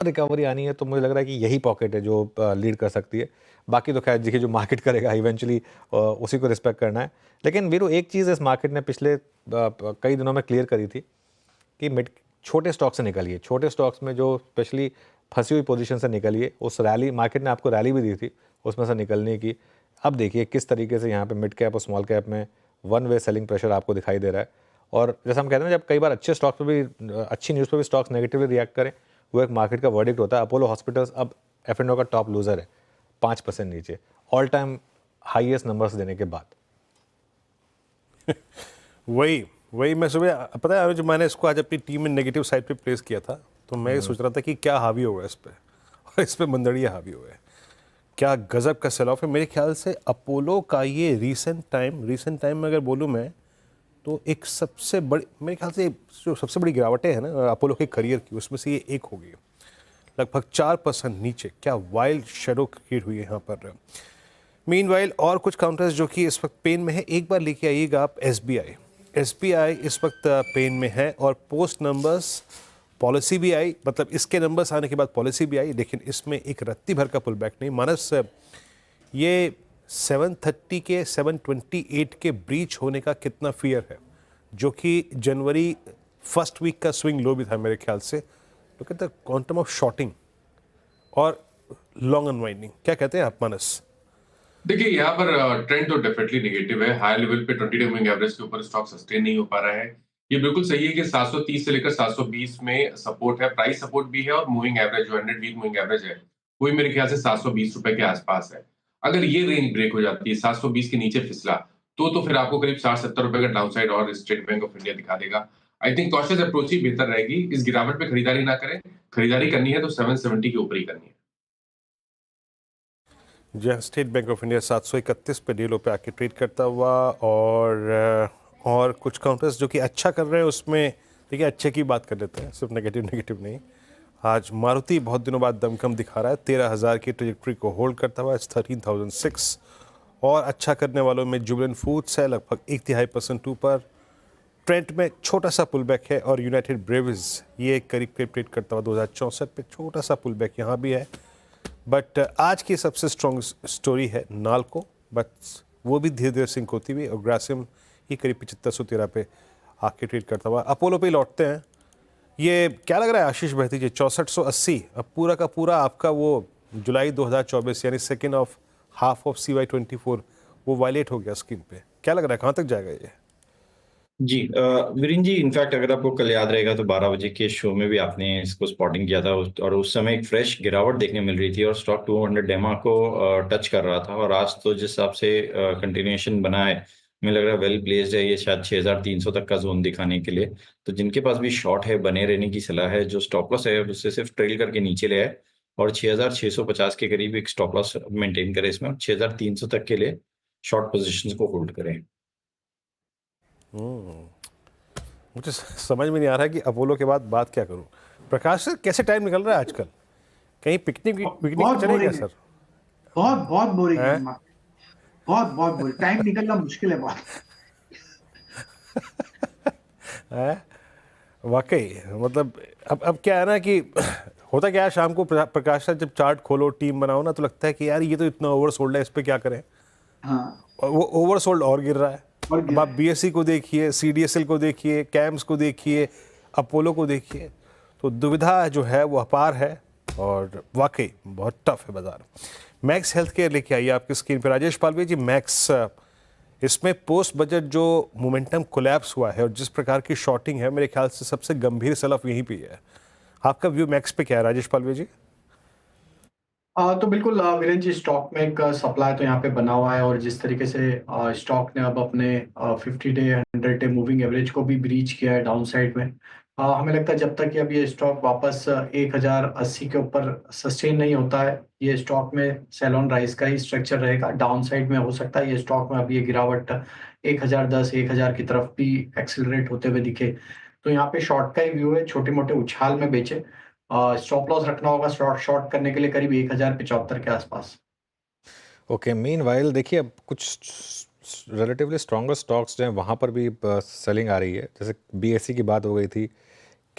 Recovery आनी है तो मुझे लग रहा है कि यही पॉकेट है जो लीड कर सकती है। बाकी तो खैर देखिए जो मार्केट करेगा इवेंचुअली उसी को रिस्पेक्ट करना है। लेकिन वीरू एक चीज़ इस मार्केट ने पिछले कई दिनों में क्लियर करी थी कि मिड छोटे स्टॉक से निकलिए, छोटे स्टॉक्स में जो स्पेशली फंसी हुई पोजीशन से निकलिए। उस रैली मार्केट ने आपको रैली भी दी थी उसमें से निकलने की। अब देखिए किस तरीके से यहाँ पे मिड कैप और स्मॉल कैप में वन वे सेलिंग प्रेशर आपको दिखाई दे रहा है। और जैसे हम कहते हैं ना, जब कई बार अच्छे स्टॉक्स पे भी अच्छी न्यूज़ पे भी स्टॉक्स नेगेटिवली रिएक्ट करें, वो एक मार्केट का वर्डिक्ट होता है। अपोलो हॉस्पिटल्स अब F&O का टॉप लूजर है, 5% नीचे, ऑल टाइम हाईएस्ट नंबर्स देने के बाद। वही वही मैं सुबह पता है जब मैंने इसको आज अपनी टीम में नेगेटिव साइड पे प्लेस किया था तो मैं ये सोच रहा था कि क्या हावी होगा इस पे, और इस पे मंदड़िया हावी हुआ है। क्या गजब का सेल ऑफ है। मेरे ख्याल से अपोलो का ये रीसेंट टाइम में अगर बोलूँ मैं तो एक सबसे बड़ी, मेरे ख्याल से जो सबसे बड़ी गिरावटें हैं ना अपोलो के करियर की, उसमें से ये एक होगी। लगभग 4% नीचे, क्या वाइल्ड शेडो क्रिएट हुई है यहाँ पर। मीनवाइल और कुछ काउंटर्स जो कि इस वक्त पेन में है, एक बार लेके आइएगा आप एसबीआई इस वक्त पेन में है, और पोस्ट नंबर्स पॉलिसी भी आई, मतलब इसके नंबर्स आने के बाद पॉलिसी भी आई, लेकिन इसमें एक रत्ती भर का पुल बैक नहीं। मानस, ये 730 के 728 के ब्रीच होने का कितना फियर है, जो कि जनवरी फर्स्ट वीक का स्विंग लो भी था मेरे ख्याल से। Look at the quantum of shorting और लॉन्ग अनवाइंडिंग। क्या कहते हैं आप मानस? देखिए यहाँ पर ट्रेंड तो डेफिनेटली नेगेटिव है। हाई लेवल पे 20 डे मूविंग एवरेज के ऊपर स्टॉक सस्टेन नहीं हो पा रहा है। ये बिल्कुल सही है कि 730 से लेकर 720 में सपोर्ट है, प्राइस सपोर्ट भी है, और मूविंग एवरेज जो 100 वीक मूविंग एवरेज है वो भी मेरे ख्याल से 720 रुपए के आसपास है। अगर ये रेंज ब्रेक हो जाती है, 720 के नीचे फिसला, तो फिर आपको करीब 60-70 रुपए का डाउनसाइड और स्टेट बैंक ऑफ इंडिया दिखा देगा। आई थिंक कॉशियस अप्रोच ही बेहतर रहेगी। इस गिरावट पे खरीदारी ना करें। खरीदारी करनी है तो 770 के ऊपर ही करनी है। जहाँ स्टेट बैंक ऑफ इंडिया 731 पे डीलों पे आके ट्रेड करता हुआ, और कुछ काउंटर्स जो कि अच्छा कर रहे हैं उसमें देखिए अच्छे की बात कर लेते हैं, सिर्फ नेगेटिव नहीं। आज मारुति बहुत दिनों बाद दमखम दिखा रहा है, 13,000 की ट्रेजेक्ट्री को होल्ड करता हुआ 13,006, और अच्छा करने वालों में जुबिलेंट फूड्स है लगभग 1/3% ऊपर। ट्रेंट में छोटा सा पुल बैक है, और यूनाइटेड ब्रेवीज ये करीब ट्रेड करता हुआ 2064 पे छोटा सा पुल बैक यहाँ भी है। बट आज की सबसे स्ट्रॉन्ग स्टोरी है नाल्को, बट वो भी धीरे धीरे सिंक होती हुई, और ग्रासिम ही करीब 7513 पे आके ट्रेड करता हुआ। अपोलो पे लौटते हैं। ये क्या लग रहा है आशीष बहती जी, 6480 अब पूरा का पूरा आपका वो जुलाई 2024 यानी second of half of CY24 वो वायलेट हो गया स्क्रीन पे। क्या लग रहा है कहाँ तक जाएगा ये? जी वीरेन जी, इनफैक्ट अगर आपको कल याद रहेगा तो 12 बजे के शो में भी आपने इसको स्पॉटिंग किया था, और उस समय एक फ्रेश गिरावट देखने मिल रही थी और स्टॉक 200 डेमा को टच कर रहा था। और आज तो जिस हिसाब से कंटिन्यूएशन बना है, मुझे लग रहा है वेल प्लेस्ड है ये, शायद 6300 तक का जोन दिखाने के लिए। तो जिनके पास भी शॉर्ट है, बने रहने की सलाह है। जो स्टॉप लॉस है उससे सिर्फ ट्रेल करके नीचे ले आए, और 6650 के करीब एक स्टॉप लॉस मेंटेन करें इसमें, 6300 तक के लिए शॉर्ट पोजीशंस को होल्ड करें। मुझे समझ में नहीं आ रहा है कि अपोलो के बाद बात क्या करूं। प्रकाश सर, कैसे टाइम निकल रहा है आजकल? कहीं पिकनिक पे बहुत चले क्या बोरिंग है, सर? बहुत बोरिंग है हैं? मार्केट, बहुत बोरिंग। टाइम निकलना मुश्किल है बहुत। हैं? वाकई मतलब अब क्या है ना कि होता क्या है, शाम को प्रकाश सर जब चार्ट खोलो, टीम बनाओ ना, तो लगता है कि यार ये तो इतना ओवर सोल्ड है, इस पे क्या करें। हाँ, और वो ओवर सोल्ड और गिर रहा है। और गिर अब आप रहा है। BSE को देखिए, CDSL को देखिए, कैम्स को देखिए, अपोलो को देखिए, तो दुविधा जो है वो अपार है, और वाकई बहुत टफ है बाजार। मैक्स हेल्थ केयर लेके आइए आपकी स्क्रीन पर राजेश पालवी जी। मैक्स, इसमें पोस्ट बजट जो मोमेंटम कोलैप्स हुआ है और जिस प्रकार की शॉर्टिंग है, मेरे ख्याल से सबसे गंभीर सलफ यहीं पे है। आपका व्यू मैक्स पे क्या है राजेश पालवी जी? तो बिल्कुल वीरेन जी, स्टॉक में एक सप्लाई तो यहाँ पे बना हुआ है, और जिस तरीके से स्टॉक ने अब अपने 50 डे 100 डे मूविंग एवरेज को भी ब्रीच किया है डाउन साइड में। हमें लगता है जब तक कि अब ये स्टॉक वापस 1080 के ऊपर सस्टेन नहीं होता है, ये स्टॉक में सेल ऑन राइज का ही स्ट्रक्चर रहेगा। डाउन साइड में हो सकता है ये स्टॉक में अब ये गिरावट 1010 1000 की तरफ भी एक्सिलरेट होते हुए दिखे। तो यहाँ पे शॉर्ट का ही व्यू है, छोटे मोटे उछाल में बेचे। स्टॉप लॉस रखना होगा शॉर्ट करने के लिए करीब 1075 के आसपास। ओके, मीनवाइल देखिए अब कुछ रिलेटिवली स्ट्रॉन्गर स्टॉक्स जो हैं वहाँ पर भी सेलिंग आ रही है। जैसे BSE की बात हो गई थी,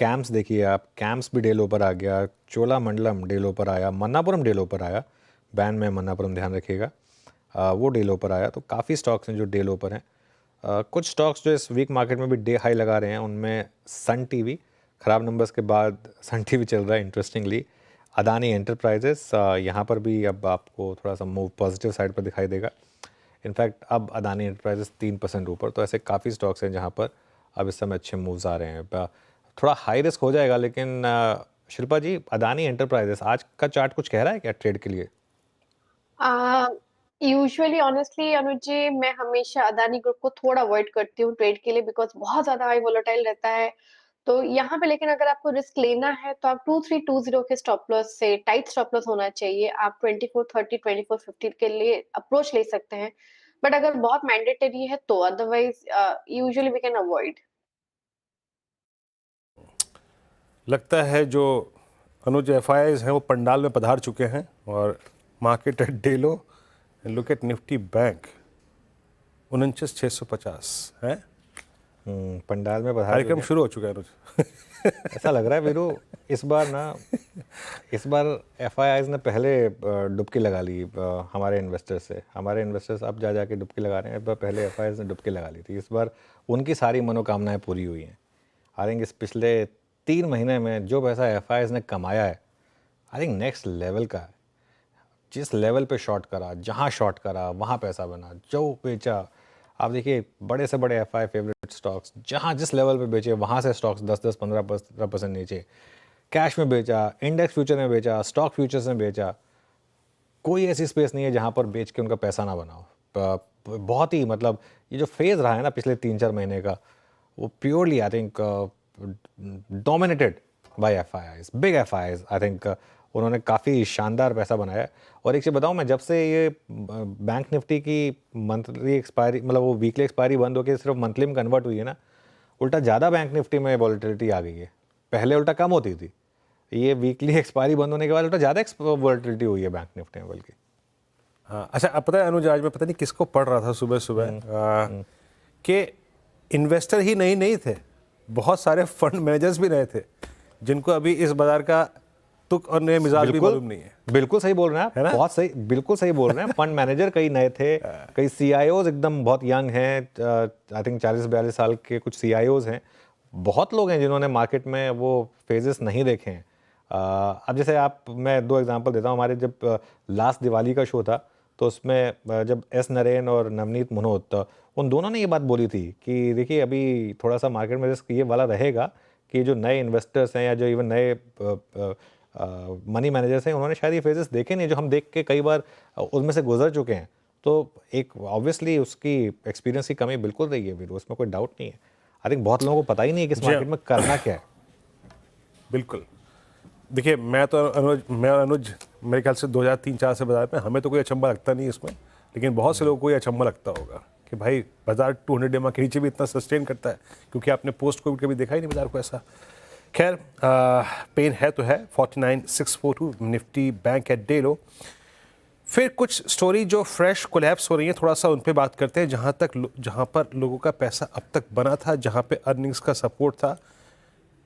कैम्स देखिए आप, कैम्स भी डे लो पर आ गया, चोलामंडलम डे लो पर आया, मन्नापुरम डे लो पर आया, बैन में मन्नापुरम ध्यान रखिएगा, वो डे लो पर आया। तो काफ़ी स्टॉक्स हैं जो डे लो पर हैं। कुछ स्टॉक्स जो इस वीक मार्केट में भी डे हाई लगा रहे हैं, उनमें सन टीवी, ख़राब नंबर्स के बाद सन टीवी चल रहा है इंटरेस्टिंगली। अदानी एंटरप्राइजेस, यहाँ पर भी अब आपको थोड़ा सा मूव पॉजिटिव साइड पर दिखाई देगा। इनफैक्ट अब अदानी एंटरप्राइजेस 3% ऊपर। तो ऐसे काफ़ी स्टॉक्स हैं जहाँ पर अब इस समय अच्छे मूव्स आ रहे हैं। थोड़ा हाई रिस्क हो जाएगा, लेकिन शिल्पा जी, अदानी एंटरप्राइजेस आज का चार्ट कुछ कह रहा है क्या ट्रेड के लिए? यूजुअली ऑनेस्टली अनुज जी, मैं हमेशा अदानी ग्रुप को थोड़ा अवॉइड करती हूँ ट्रेड के लिए, बिकॉज बहुत ज्यादा हाई वोलेटाइल रहता है। तो यहाँ पे लेकिन अगर आपको रिस्क लेना है तो आप 2320 के स्टॉप लॉस से, टाइट स्टॉप लॉस होना चाहिए, आप 2430 2450 के लिए अप्रोच ले सकते हैं। बट अगर बहुत मैंडेटरी है तो otherwise usually we can avoid. लगता है जो अनुज एफआईआईज हैं वो पंडाल में पधार चुके हैं और market at day low. Look at Nifty bank 49,650 है। पंडाल में बता कार्यक्रम शुरू हो चुका है अनुज। ऐसा लग रहा है वीरू, इस बार एफआईआईज ने पहले डुबकी लगा ली हमारे इन्वेस्टर्स से। हमारे इन्वेस्टर्स अब जा जाके डुबकी लगा रहे हैं, इस बार पहले एफआईआईज ने डुबकी लगा ली थी। इस बार उनकी सारी मनोकामनाएं पूरी हुई हैं। आई थिंक इस पिछले 3 महीने में जो पैसा एफआईआईज ने कमाया है, आई थिंक नेक्स्ट लेवल का है। जिस लेवल पे शॉर्ट करा, जहाँ शॉर्ट करा वहाँ पैसा बना, जो बेचा। आप देखिए बड़े से बड़े एफआई फेवरेट स्टॉक्स जहाँ जिस लेवल पे बेचे, वहाँ से स्टॉक्स 10-10, 15% नीचे कैश में बेचा, इंडेक्स फ्यूचर में बेचा, स्टॉक फ्यूचर्स में बेचा। कोई ऐसी स्पेस नहीं है जहाँ पर बेच के उनका पैसा ना बनाओ। बहुत ही मतलब ये जो फेज़ रहा है ना पिछले 3-4 महीने का, वो purely I think dominated by FIIs, big FIIs. I think उन्होंने काफ़ी शानदार पैसा बनाया है। और एक चीज़ बताऊँ मैं, जब से ये बैंक निफ्टी की मंथली एक्सपायरी, मतलब वो वीकली एक्सपायरी बंद होकर सिर्फ मंथली में कन्वर्ट हुई है ना, उल्टा ज़्यादा बैंक निफ्टी में वॉलेटिलिटी आ गई है। पहले उल्टा कम होती थी, ये वीकली एक्सपायरी बंद होने के बाद उल्टा ज़्यादा वॉलेटिलिटी हुई है बैंक निफ्टी में बल्कि। हाँ अच्छा, अब पता है अनुज, आज मैं पता नहीं किसको पढ़ रहा था सुबह सुबह कि इन्वेस्टर ही नहीं थे, बहुत सारे फंड मैनेजर्स भी रहे थे जिनको अभी इस बाजार का तुक और नए मिजाज भी मालूम नहीं है। बिल्कुल सही बोल रहे हैं आप, है ना? बहुत सही, बिल्कुल सही बोल रहे हैं। फंड मैनेजर कई नए थे, कई सीआईओज एकदम बहुत यंग हैं। आई थिंक 40-42 साल के कुछ सीआईओज हैं। बहुत लोग हैं जिन्होंने मार्केट में वो फेजेस नहीं देखे हैं। अब जैसे मैं 2 एग्जांपल देता हूँ। हमारे जब लास्ट दिवाली का शो था, तो उसमें जब एस नरेन और नवनीत मुनोत, उन दोनों ने ये बात बोली थी कि देखिए अभी थोड़ा सा मार्केट में रिस्क ये वाला रहेगा कि जो नए इन्वेस्टर्स हैं या जो इवन नए मनी मैनेजर्स हैं, उन्होंने शायद ये फेजेस देखे नहीं जो हम देख के कई बार उनमें से गुजर चुके हैं। तो एक ऑब्वियसली उसकी एक्सपीरियंस की कमी बिल्कुल रही है, फिर उसमें कोई डाउट नहीं है। आई थिंक बहुत लोगों को पता ही नहीं है कि इस मार्केट में करना क्या है। बिल्कुल। देखिए मैं और अनुज मेरे ख्याल से 2003-4 से बाजार में, हमें तो कोई अचंभा लगता नहीं इसमें, लेकिन बहुत से लोगों को ये अचंभा लगता होगा कि भाई बाजार 200 EMA के नीचे भी इतना सस्टेन करता है, क्योंकि आपने पोस्ट कोविड कभी देखा ही नहीं बाजार को ऐसा। खैर पेन है तो है। 49,642 निफ्टी बैंक एट डे लो। फिर कुछ स्टोरी जो फ्रेश कोलैप्स हो रही है, थोड़ा सा उन पे बात करते हैं। जहाँ पर लोगों का पैसा अब तक बना था, जहाँ पे अर्निंग्स का सपोर्ट था।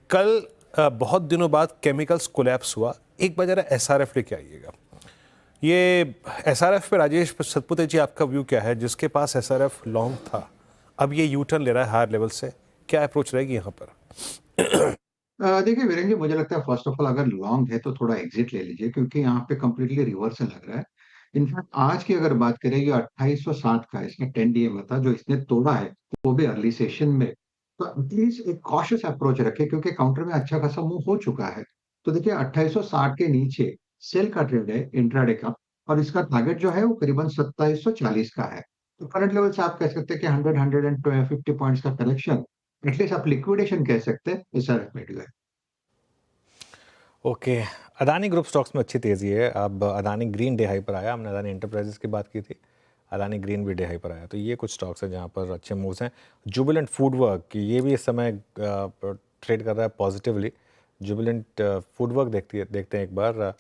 कल बहुत दिनों बाद केमिकल्स कोलैप्स हुआ। एक बार जरा एसआरएफ लेके आइएगा। ये एसआरएफ पे राजेश सतपुते जी, आपका व्यू क्या है? जिसके पास एसआरएफ लॉन्ग था, अब ये यू टर्न ले रहा है हायर लेवल से, क्या अप्रोच रहेगी यहाँ पर? देखिए वीरेंद्र जी, मुझे लगता है फर्स्ट ऑफ ऑल अगर लॉन्ग है तो थोड़ा एग्जिट ले लीजिए, क्योंकि यहाँ पे कम्प्लीटली रिवर्सल लग रहा है। इनफैक्ट आज की अगर बात करें, ये 2860 का इसका 10 डीएम था जो इसने तोड़ा है, वो भी अर्ली सेशन में। तो एटलीस्ट एक कॉशियस अप्रोच रखे, क्योंकि काउंटर में अच्छा खासा मूव हो चुका है। तो देखिए 2860 के नीचे सेल का ट्रेड है इंट्राडे का, और इसका टारगेट जो है वो करीबन 2740 का है। तो करंट लेवल से आप कह सकते हैं कि 150 पॉइंट्स का करेक्शन, एटलीस्ट आप लिक्विडेशन कह सकते हैं एसआरएफ में जो है। ओके, अदानी ग्रुप स्टॉक्स में अच्छी तेज़ी है। अब अदानी ग्रीन डे हाई पर आया, हमने अदानी एंटरप्राइजेस की बात की थी, अदानी ग्रीन भी डे हाई पर आया। तो ये कुछ स्टॉक्स हैं जहाँ पर अच्छे मूव्स हैं। जुबिलेंट फूडवर्क, ये भी इस समय ट्रेड कर रहा है पॉजिटिवली। जुबिलेंट फूडवर्क देखते हैं एक बार।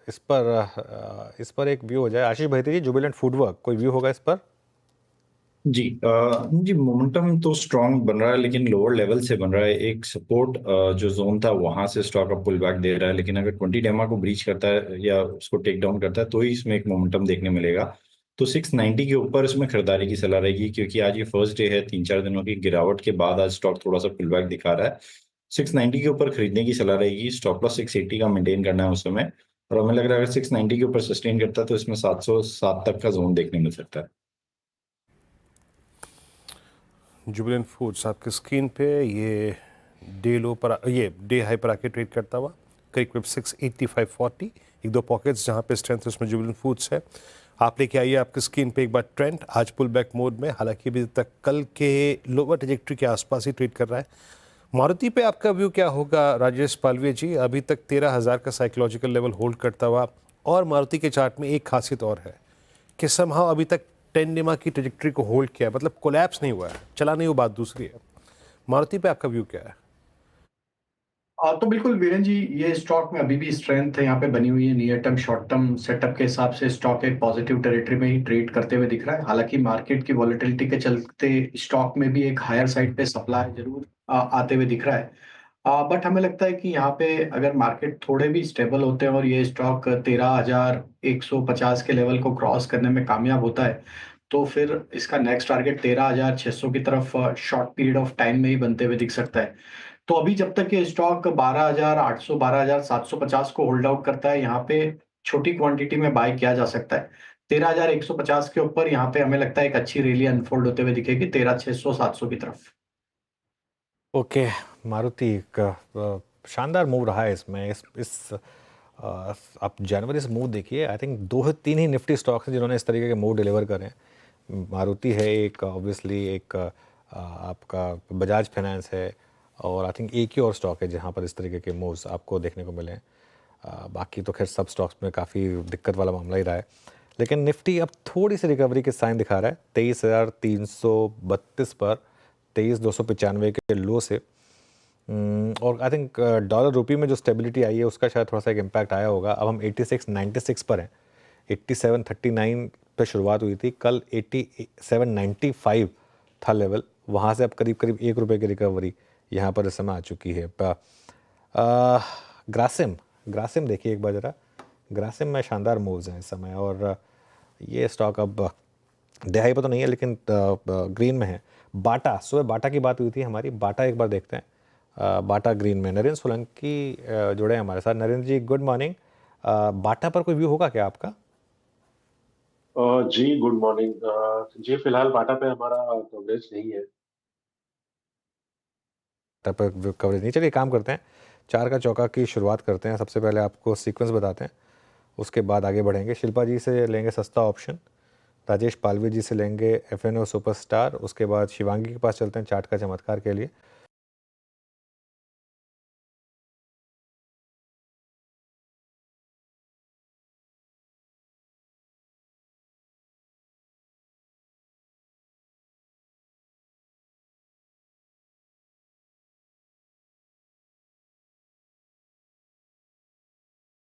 इस पर एक व्यू हो जाए। आशीष भाई जी, जुबिलेंट फूडवर्क कोई व्यू होगा इस पर? जी मोमेंटम तो स्ट्रांग बन रहा है, लेकिन लोअर लेवल से बन रहा है। एक सपोर्ट जो जोन था वहां से स्टॉक अब पुल बैक दे रहा है, लेकिन अगर 20 डेमा को ब्रीच करता है या उसको टेक डाउन करता है तो ही इसमें एक मोमेंटम देखने मिलेगा। तो 690 के ऊपर इसमें खरीदारी की सलाह रहेगी, क्योंकि आज ये फर्स्ट डे है 3-4 दिनों की गिरावट के बाद आज स्टॉक थोड़ा सा पुल बैक दिखा रहा है। 690 के ऊपर खरीदने की सलाह रहेगी। स्टॉप लॉस 680 का मेंटेन करना है उस समय। और हमें लग रहा है अगर 690 के ऊपर सस्टेन करता है तो इसमें 707 तक का जोन देखने मिल सकता है। जुबिलेंट फूड्स आपके स्क्रीन पे ये डे लो पर ये डे हाई पर आके ट्रेड करता हुआ करीब 685.40। एक दो पॉकेट्स जहाँ पे स्ट्रेंथ उसमें जुबिलेंट फूड्स है। आप लेके आइए आपके स्क्रीन पे एक बार ट्रेंड। आज पुल बैक मोड में, हालांकि अभी तक कल के लोअर ट्रेजेक्ट्री के आसपास ही ट्रेड कर रहा है। मारुति पे आपका व्यू क्या होगा राजेश पालवे जी? अभी तक 13,000 का साइकोलॉजिकल लेवल होल्ड करता हुआ, और मारुति के चार्ट में एक खासियत और है कि समहाउ अभी तक 10 डेमा की ट्रेजेक्ट्री को होल्ड किया है, मतलब कोलैप्स नहीं हुआ है, चला नहीं, वो बात दूसरी है। मारुति पे आपका व्यू क्या है? तो बिल्कुल वीरेन जी, ये स्टॉक में अभी भी स्ट्रेंथ है यहाँ पे बनी हुई है। Near term short term setup के हिसाब से स्टॉक एक पॉजिटिव टेरिटरी में ही ट्रेड करते हुए दिख रहा है। हालांकि मार्केट की वॉलेटिलिटी के चलते स्टॉक में भी एक हायर साइड पे सप्लाई जरूर आते हुए दिख रहा है। बट हमें लगता है कि यहाँ पे अगर मार्केट थोड़े भी स्टेबल होते हैं और ये स्टॉक 13,150 के लेवल को क्रॉस करने में कामयाब होता है, तो फिर इसका नेक्स्ट टारगेट 13,600 की तरफ शॉर्ट पीरियड ऑफ टाइम में ही बनते हुए दिख सकता है। तो अभी जब तक ये स्टॉक 12,800 12,750 को होल्ड आउट करता है, यहाँ पे छोटी क्वांटिटी में बाय किया जा सकता है। 13,150 के ऊपर यहाँ पे हमें लगता है एक अच्छी रैली अनफोल्ड होते हुए दिखेगी 13,600 700 की तरफ। ओके, मारुति का शानदार मूव रहा है इसमें। आप जनवरी से मूव देखिए, I think 2-3 he Nifty stocks हैं जिन्होंने इस तरीके के मूव डिलीवर करे हैं। मारुति है एक, ऑब्वियसली एक आपका बजाज फाइनेंस है, और आई थिंक एक ही और स्टॉक है जहाँ पर इस तरीके के मूव्स आपको देखने को मिले हैं। बाकी तो खैर सब स्टॉक्स में काफ़ी दिक्कत वाला मामला ही रहा है। लेकिन निफ्टी अब थोड़ी सी रिकवरी के साइन दिखा रहा है 23,332 पर 23,295 के लो से। और आई थिंक डॉलर रुपी में जो स्टेबिलिटी आई है उसका शायद थोड़ा सा एक इम्पैक्ट आया होगा। अब हम 86.96 पर हैं। 87.39 पे शुरुआत हुई थी, कल 87.95 था लेवल, वहाँ से अब करीब करीब ₹1 की रिकवरी यहाँ पर इस समय आ चुकी है। ग्रासिम देखिए एक बार ज़रा। ग्रासिम में शानदार मूव्स हैं इस समय, और ये स्टॉक अब दिहाई पर तो नहीं है लेकिन ग्रीन में है। बाटा, सुबह बाटा की बात हुई थी हमारी, बाटा एक बार देखते हैं। बाटा ग्रीन में नरेंद्र सोलंकी जुड़े हैं हमारे साथ। नरेंद्र जी गुड मॉर्निंग। बाटा पर कोई व्यू होगा क्या आपका? जी गुड मॉर्निंग। जी फिलहाल बाटा पे हमारा कवरेज नहीं है। बाटा पर कवरेज नहीं, चलिए काम करते हैं, चार का चौका की शुरुआत करते हैं। सबसे पहले आपको सीक्वेंस बताते हैं, उसके बाद आगे बढ़ेंगे। शिल्पा जी से लेंगे सस्ता ऑप्शन, राजेश पालवे जी से लेंगे FNO सुपरस्टार, उसके बाद शिवांगी के पास चलते हैं चार्ट का चमत्कार के लिए,